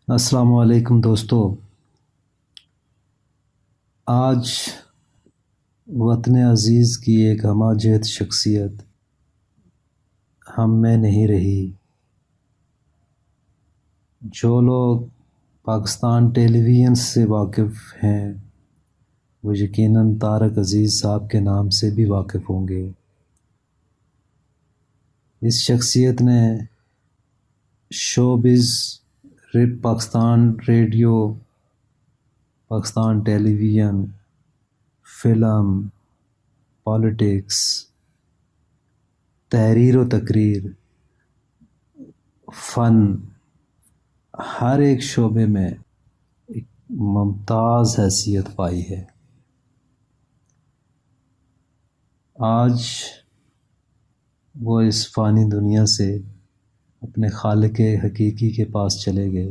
السلام علیکم دوستو، آج وطن عزیز کی ایک ہمہ جہت شخصیت ہم میں نہیں رہی۔ جو لوگ پاکستان ٹیلی ویژن سے واقف ہیں وہ یقیناً طارق عزیز صاحب کے نام سے بھی واقف ہوں گے۔ اس شخصیت نے شوبز، پاکستان ریڈیو، پاکستان ٹیلی ویژن، فلم، پالیٹکس، تحریر و تقریر، فن، ہر ایک شعبے میں ایک ممتاز حیثیت پائی ہے۔ آج وہ اس فانی دنیا سے اپنے خالق حقیقی کے پاس چلے گئے۔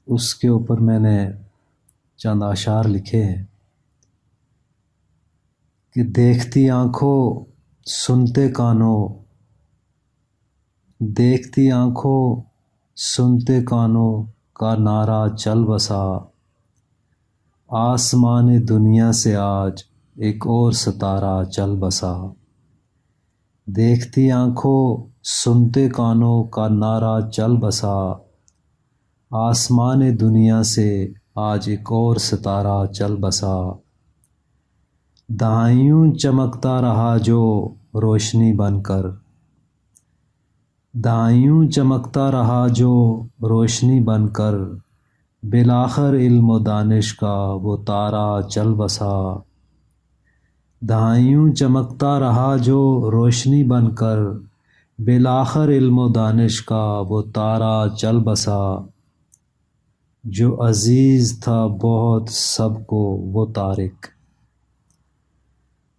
اس کے اوپر میں نے چند اشعار لکھے ہیں کہ دیکھتی آنکھوں سنتے کانوں، دیکھتی آنکھوں سنتے کانوں کا نعرہ چل بسا، آسمان دنیا سے آج ایک اور ستارہ چل بسا۔ دیکھتی آنکھوں سنتے کانوں کا نعرہ چل بسا، آسمان دنیا سے آج ایک اور ستارہ چل بسا۔ دہائیوں چمکتا رہا جو روشنی بن کر، دہائیوں چمکتا رہا جو روشنی بن کر، بالآخر علم و دانش کا وہ تارہ چل بسا۔ دہائیوں چمکتا رہا جو روشنی بن کر، بالآخر علم و دانش کا وہ تارہ چل بسا۔ جو عزیز تھا بہت سب کو وہ طارق،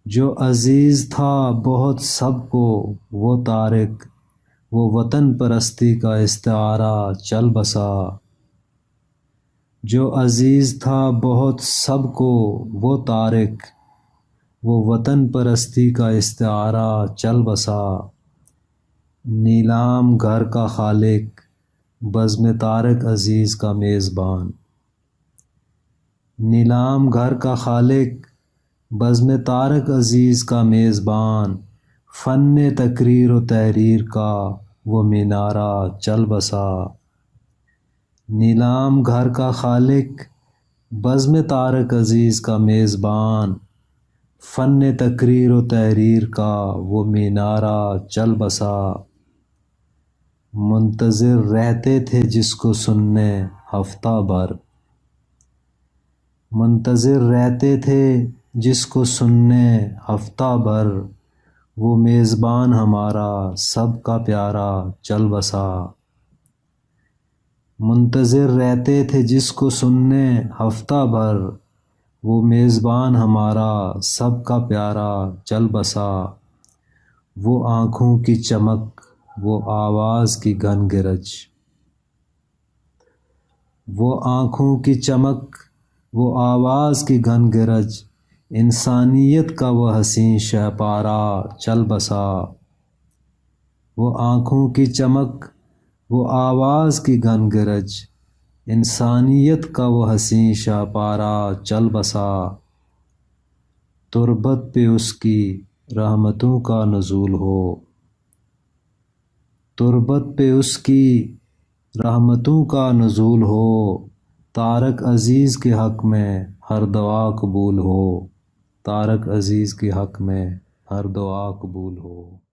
جو عزیز تھا بہت سب کو وہ طارق، وہ وطن پرستی کا استعارہ چل بسا۔ جو عزیز تھا بہت سب کو وہ طارق، وہ وطن پرستی کا استعارہ چل بسا۔ نیلام گھر کا خالق بزم طارق عزیز کا میزبان، نیلام گھر کا خالق بزم طارق عزیز کا میزبان، فن تقریر و تحریر کا وہ مینارہ چل بسا۔ نیلام گھر کا خالق بزم طارق عزیز کا میزبان، فن تقریر و تحریر کا وہ مینارہ چل بسا۔ منتظر رہتے تھے جس کو سننے ہفتہ بھر، منتظر رہتے تھے جس کو سننے ہفتہ بھر، وہ میزبان ہمارا سب کا پیارا چل بسا۔ منتظر رہتے تھے جس کو سننے ہفتہ بھر، وہ میزبان ہمارا سب کا پیارا چل بسا۔ وہ آنکھوں کی چمک، وہ آواز کی گھن گرج، وہ آنکھوں کی چمک، وہ آواز کی گھن گرج، انسانیت کا وہ حسین شہ پارہ چل بسا۔ وہ آنکھوں کی چمک، وہ آواز کی گھن گرج، انسانیت کا وہ حسین شہ پارہ چل بسا۔ تربت پہ اس کی رحمتوں کا نزول ہو، تربت پہ اس کی رحمتوں کا نزول ہو، طارق عزیز کے حق میں ہر دعا قبول ہو، طارق عزیز کے حق میں ہر دعا قبول ہو۔